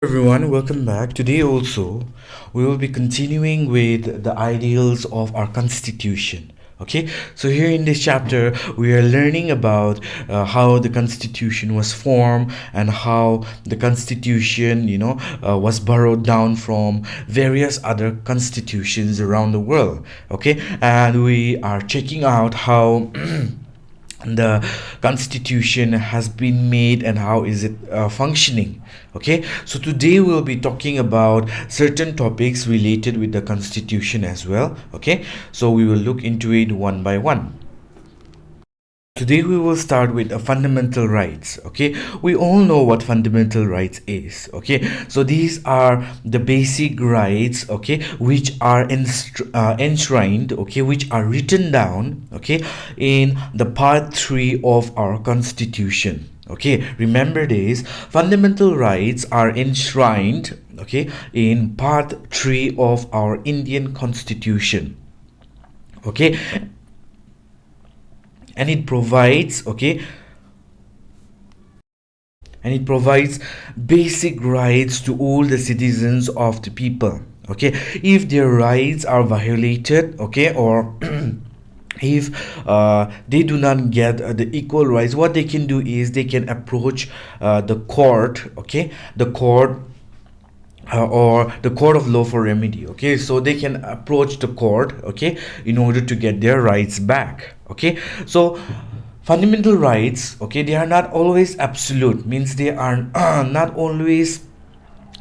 Everyone, welcome back. Today also we will be continuing with the ideals of our constitution. Okay, so here in this chapter we are learning about how the constitution was formed and how the constitution was borrowed down from various other constitutions around the world. Okay, and we are checking out how the constitution has been made and how is it functioning. Okay, so today we'll be talking about certain topics related with the constitution as well. Okay, so we will look into it one by one. Today we will start with fundamental rights. Okay, we all know what fundamental rights is. Okay, so these are the basic rights, okay, which are enshrined, okay, which are written down, okay, in the part 3 of our constitution. Okay, remember this: fundamental rights are enshrined, okay, in part 3 of our Indian constitution. Okay, and it provides, okay, and it provides basic rights to all the citizens of the people. Okay, if their rights are violated, okay, or if they do not get the equal rights, what they can do is they can approach the court, okay, the court, or the court of law for remedy. Okay, so they can approach the court, okay, in order to get their rights back. Okay, so fundamental rights, okay, they are not always absolute, means they are not always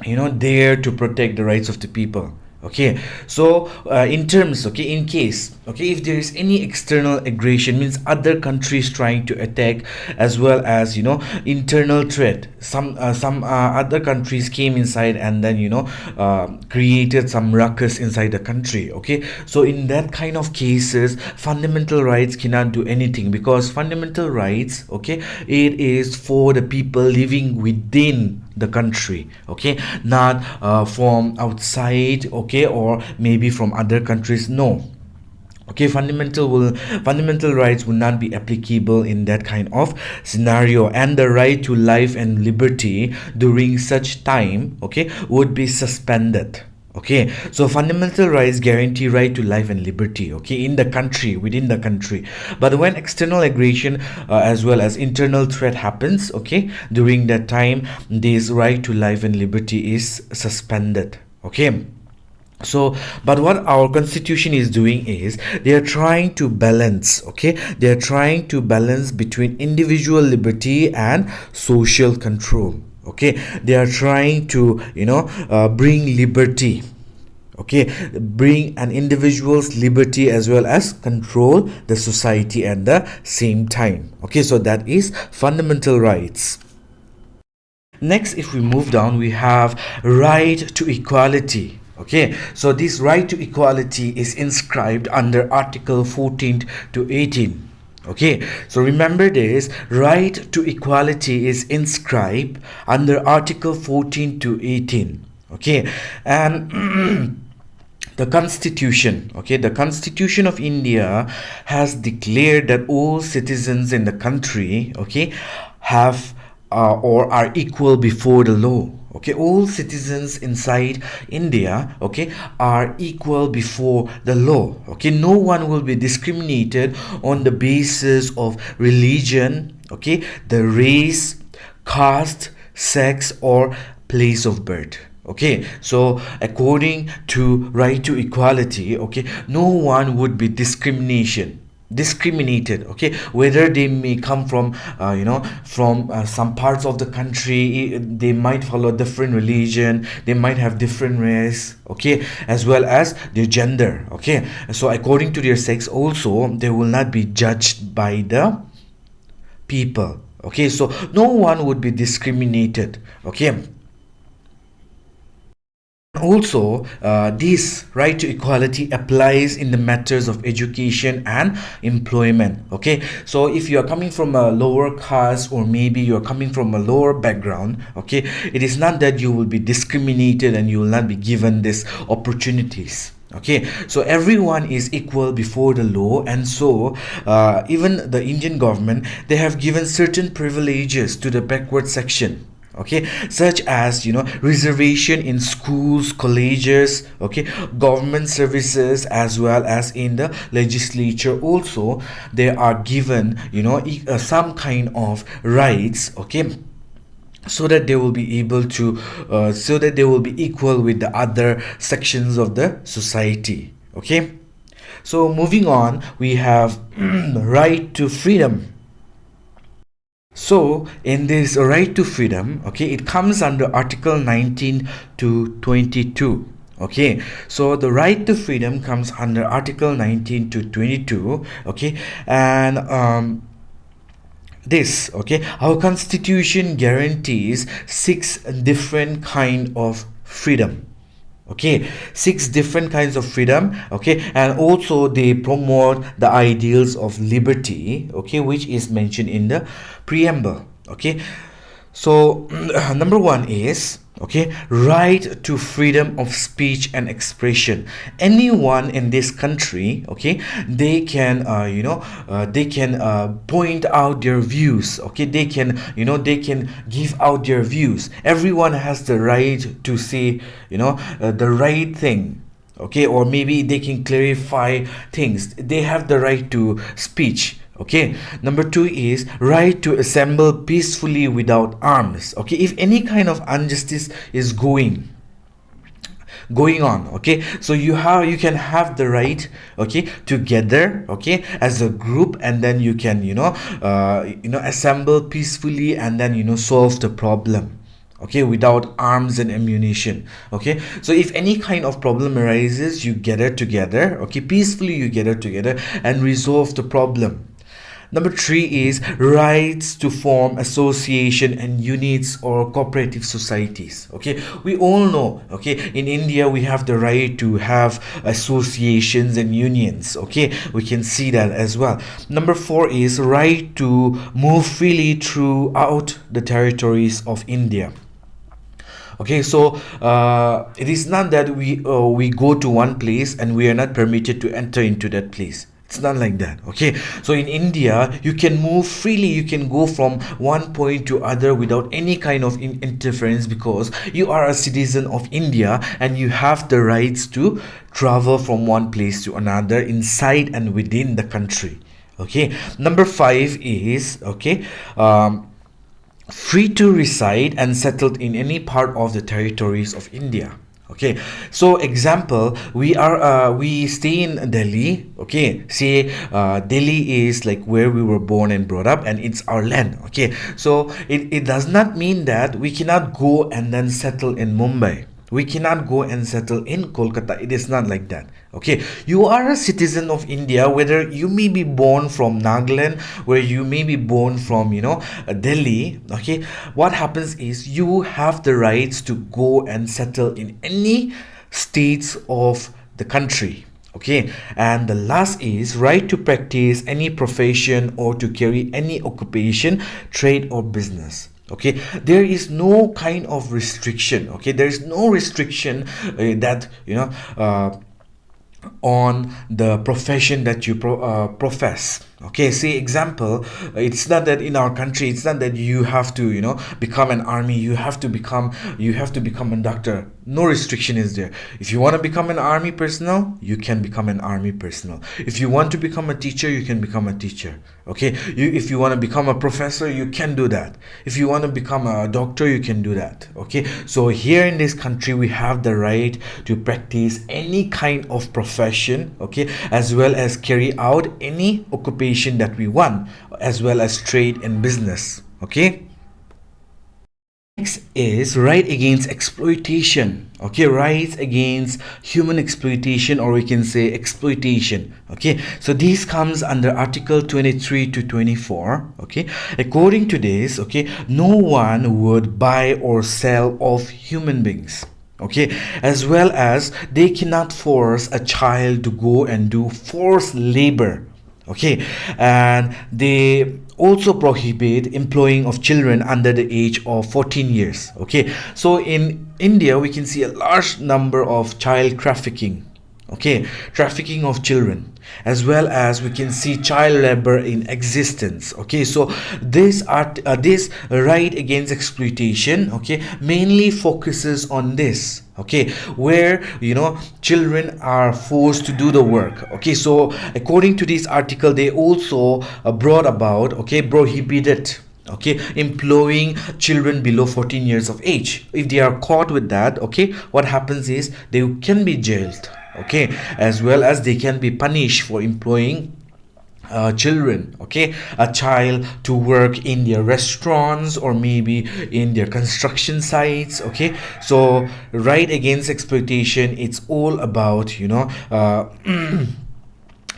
there to protect the rights of the people. Okay, so in terms, okay, in case, okay, if there is any external aggression, means other countries trying to attack, as well as internal threat, some other countries came inside and then created some ruckus inside the country. Okay, so in that kind of cases, fundamental rights cannot do anything, because fundamental rights, okay, it is for the people living within the country. Okay, not from outside, okay, or maybe from other countries. No. Okay, fundamental rights will not be applicable in that kind of scenario, and the right to life and liberty during such time, okay, would be suspended. Okay, so fundamental rights guarantee right to life and liberty, okay, in the country, within the country. But when external aggression as well as internal threat happens, okay, during that time, this right to life and liberty is suspended. Okay, so but what our constitution is doing is they are trying to balance, okay, they are trying to balance between individual liberty and social control. Okay, they are trying to bring liberty, okay, bring an individual's liberty as well as control the society at the same time. Okay, so that is fundamental rights. Next, if we move down, we have right to equality. Okay, so this right to equality is inscribed under Article 14 to 18. Okay, so remember this: right to equality is inscribed under Article 14 to 18. Okay, and the constitution, okay, the constitution of India has declared that all citizens in the country, okay, have or are equal before the law. Okay, all citizens inside India, okay, are equal before the law. Okay, no one will be discriminated on the basis of religion, okay, the race, caste, sex, or place of birth. Okay, so according to right to equality, okay, no one would be discriminated, okay, whether they may come from from some parts of the country, they might follow different religion, they might have different race, okay, as well as their gender. Okay, so according to their sex also, they will not be judged by the people. Okay, so no one would be discriminated. Okay, also, this right to equality applies in the matters of education and employment. Okay, so if you are coming from a lower caste, or maybe you are coming from a lower background, okay, it is not that you will be discriminated and you will not be given these opportunities. Okay, so everyone is equal before the law, and so even the Indian government, they have given certain privileges to the backward section. okay, such as, reservation in schools, colleges, okay, government services, as well as in the legislature also. They are given, some kind of rights, okay, so that they will be able to so that they will be equal with the other sections of the society. Okay, so moving on, we have right to freedom. So in this right to freedom, okay, it comes under article 19 to 22. Okay, so the right to freedom comes under article 19 to 22. Okay, and this, okay, our constitution guarantees six different kind of freedom. Okay, six different kinds of freedom. Okay, and also they promote the ideals of liberty, okay, which is mentioned in the preamble. Okay, so number one is, okay, right to freedom of speech and expression. Anyone in this country, okay, they can they can point out their views. Okay, they can, they can give out their views. Everyone has the right to say, the right thing. Okay, or maybe they can clarify things. They have the right to speech. Okay, number two is right to assemble peacefully without arms. Okay, if any kind of injustice is going on, okay, so you can have the right, okay, to gather, okay, as a group, and then you can, assemble peacefully, and then, solve the problem, okay, without arms and ammunition. Okay, so if any kind of problem arises, you gather together, okay, peacefully, you gather together and resolve the problem. Number three is rights to form association and units or cooperative societies. Okay, we all know, okay, in India we have the right to have associations and unions. Okay, we can see that as well. Number four is right to move freely throughout the territories of India. Okay, so it is not that we go to one place and we are not permitted to enter into that place. It's not like that. Okay, so in India you can move freely, you can go from one point to other without any kind of interference, because you are a citizen of India and you have the rights to travel from one place to another inside and within the country. Okay, number five is, okay, free to reside and settled in any part of the territories of India. Okay, so example, we stay in Delhi. Okay, say Delhi is like where we were born and brought up, and it's our land. Okay, so it does not mean that we cannot go and then settle in Mumbai. We cannot go and settle in Kolkata. It is not like that. Okay, you are a citizen of India, whether you may be born from Nagaland, where you may be born from, Delhi. Okay, what happens is you have the rights to go and settle in any states of the country. Okay, and the last is right to practice any profession or to carry any occupation, trade, or business. Okay, there is no kind of restriction. Okay, there is no restriction that on the profession that you profess. Okay, say example, it's not that in our country, it's not that you have to, become an army, you have to become a doctor. No restriction is there. If you want to become an army personnel, you can become an army personnel. If you want to become a teacher, you can become a teacher. Okay, if you want to become a professor, you can do that. If you want to become a doctor, you can do that. Okay, so here in this country we have the right to practice any kind of profession, okay, as well as carry out any occupation that we want, as well as trade and business. Okay, next is right against exploitation. Okay, rights against human exploitation, or we can say exploitation. Okay, so this comes under article 23 to 24. Okay, according to this, okay, no one would buy or sell off human beings. Okay, as well as they cannot force a child to go and do forced labor. Okay, and they also prohibit employing of children under the age of 14 years. Okay, so in India we can see a large number of child trafficking. okay, trafficking of children, as well as we can see child labor in existence. Okay, so this right against exploitation, okay, mainly focuses on this, okay, where children are forced to do the work. Okay, so according to this article, they also brought about, okay, prohibited, okay, employing children below 14 years of age. If they are caught with that, okay, what happens is they can be jailed, okay, as well as they can be punished for employing children, okay, a child to work in their restaurants or maybe in their construction sites. Okay, so right against exploitation, it's all about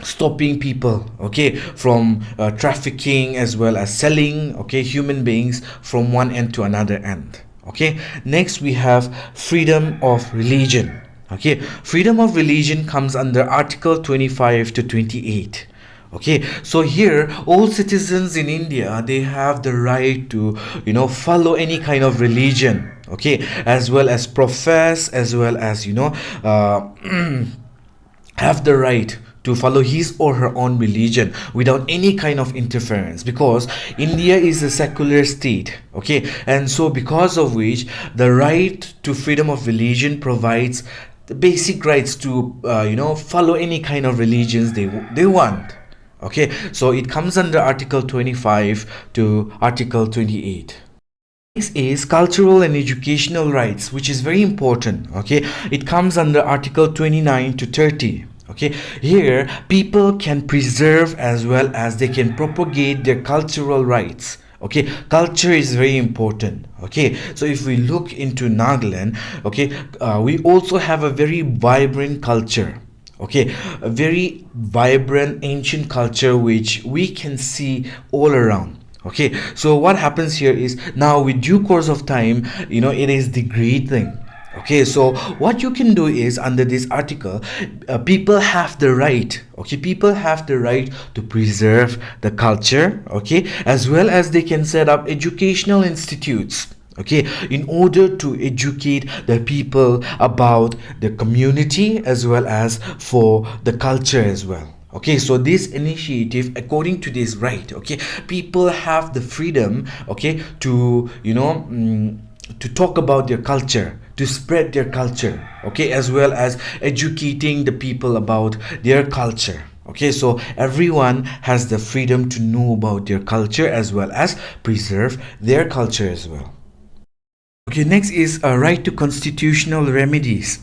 stopping people, okay, from trafficking as well as selling, okay, human beings from one end to another end. Okay, next we have freedom of religion. Okay, freedom of religion comes under article 25 to 28. Okay, so here all citizens in India, they have the right to follow any kind of religion, okay, as well as profess, as well as have the right to follow his or her own religion without any kind of interference, because India is a secular state. Okay, and so because of which the right to freedom of religion provides the basic rights to follow any kind of religions they want. Okay, so it comes under article 25 to article 28. Next is cultural and educational rights, which is very important. Okay, it comes under article 29 to 30. Okay, here people can preserve as well as they can propagate their cultural rights. Okay, culture is very important. Okay, so if we look into Nagaland, okay, we also have a very vibrant culture. Okay, a very vibrant ancient culture which we can see all around. Okay, so what happens here is now with due course of time, it is degrading. Okay, so what you can do is under this article, people have the right, okay, people have the right to preserve the culture, okay, as well as they can set up educational institutes, okay, in order to educate the people about the community as well as for the culture as well. Okay, so this initiative, according to this right, okay, people have the freedom, okay, to to talk about their culture, to spread their culture, okay, as well as educating the people about their culture. Okay, so everyone has the freedom to know about their culture as well as preserve their culture as well. Okay, next is a right to constitutional remedies.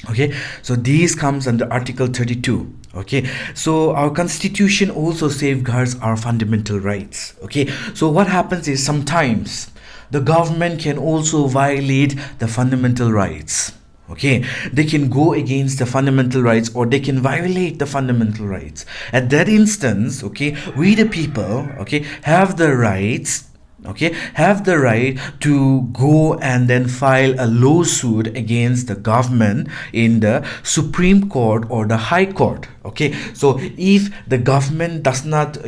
Okay, so these comes under article 32. Okay, so our constitution also safeguards our fundamental rights. Okay, so what happens is sometimes the government can also violate the fundamental rights. Okay, they can go against the fundamental rights or they can violate the fundamental rights. At that instance, okay, we the people, okay, have the rights, okay, have the right to go and then file a lawsuit against the government in the Supreme Court or the High Court. Okay, so if the government does not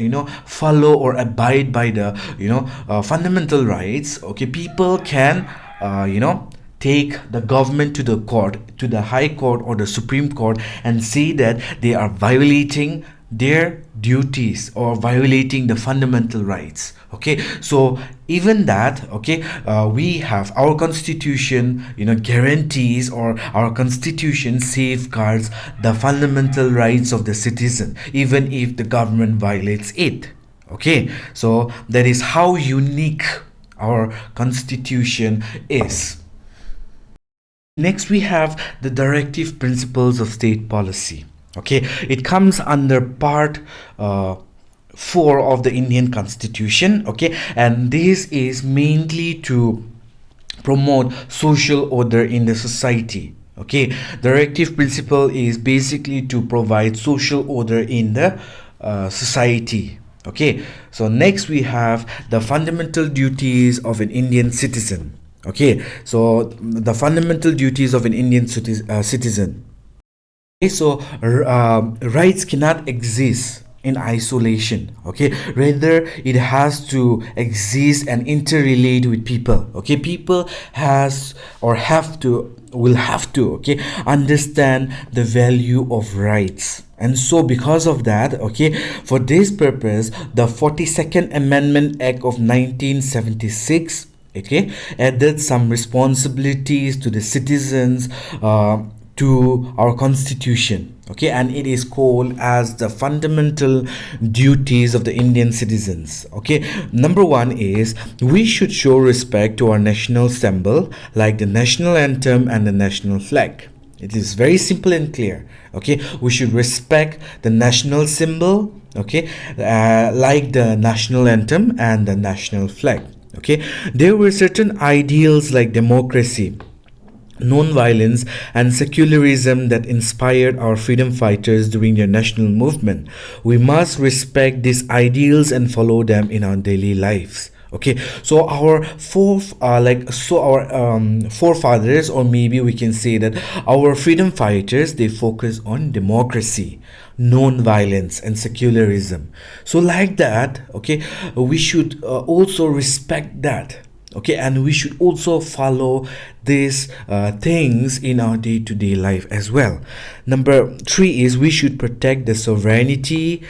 follow or abide by the fundamental rights, okay, people can take the government to the court, to the High Court or the Supreme Court, and say that they are violating their duties or violating the fundamental rights. Okay, so even that, okay, we have our constitution guarantees, or our constitution safeguards the fundamental rights of the citizen even if the government violates it. Okay, so that is how unique our constitution is. Next, we have the directive principles of state policy. Okay, it comes under part 4 of the Indian Constitution. Okay, and this is mainly to promote social order in the society. Okay, directive principle is basically to provide social order in the society. Okay, so next we have the fundamental duties of an Indian citizen. Okay, so the fundamental duties of an Indian citizen. Okay, so rights cannot exist in isolation. Okay, rather it has to exist and interrelate with people. Okay, people has or have to will have to, okay, understand the value of rights. And so because of that, okay, for this purpose, the 42nd Amendment Act of 1976, okay, added some responsibilities to the citizens, to our constitution. Okay, and it is called as the fundamental duties of the Indian citizens. Okay, number one is we should show respect to our national symbol like the national anthem and the national flag. It is very simple and clear. Okay, we should respect the national symbol, okay, like the national anthem and the national flag. Okay, there were certain ideals like democracy, non-violence, and secularism that inspired our freedom fighters during their national movement. We must respect these ideals and follow them in our daily lives. Okay, so our forefathers, or maybe we can say that our freedom fighters, they focus on democracy, non-violence, and secularism. So like that, okay, we should also respect that. Okay, and we should also follow these things in our day-to-day life as well. Number three is we should protect the sovereignty,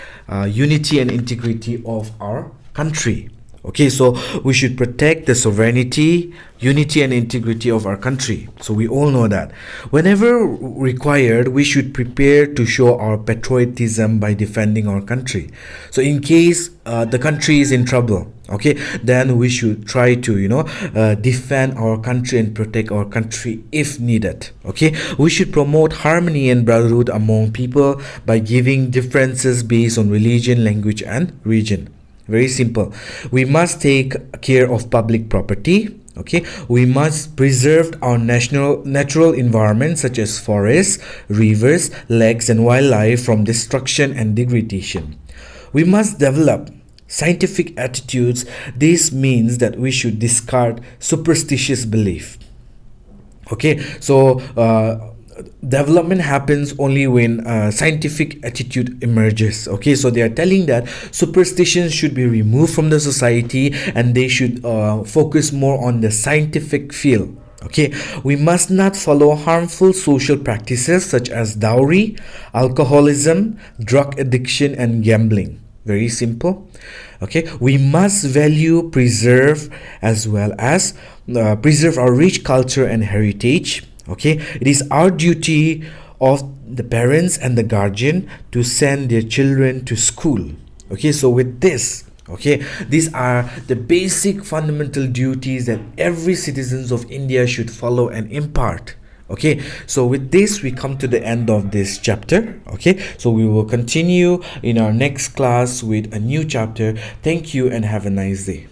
unity, and integrity of our country. Okay, so we should protect the sovereignty, unity, and integrity of our country. So we all know that. Whenever required, we should prepare to show our patriotism by defending our country. So in case the country is in trouble, okay, then we should try to, defend our country and protect our country if needed. Okay, we should promote harmony and brotherhood among people by giving differences based on religion, language, and region. Very simple. We must take care of public property. Okay, we must preserve our natural environment such as forests, rivers, lakes, and wildlife from destruction and degradation. We must develop scientific attitudes. This means that we should discard superstitious belief. Okay, so development happens only when scientific attitude emerges. Okay, so they are telling that superstitions should be removed from the society and they should focus more on the scientific field. Okay, we must not follow harmful social practices such as dowry, alcoholism, drug addiction, and gambling. Very simple. Okay, we must value, preserve, as well as preserve our rich culture and heritage. Okay, it is our duty of the parents and the guardian to send their children to school. Okay, so with this, okay, these are the basic fundamental duties that every citizens of India should follow and impart. Okay, so with this we come to the end of this chapter. Okay, so we will continue in our next class with a new chapter. Thank you and have a nice day.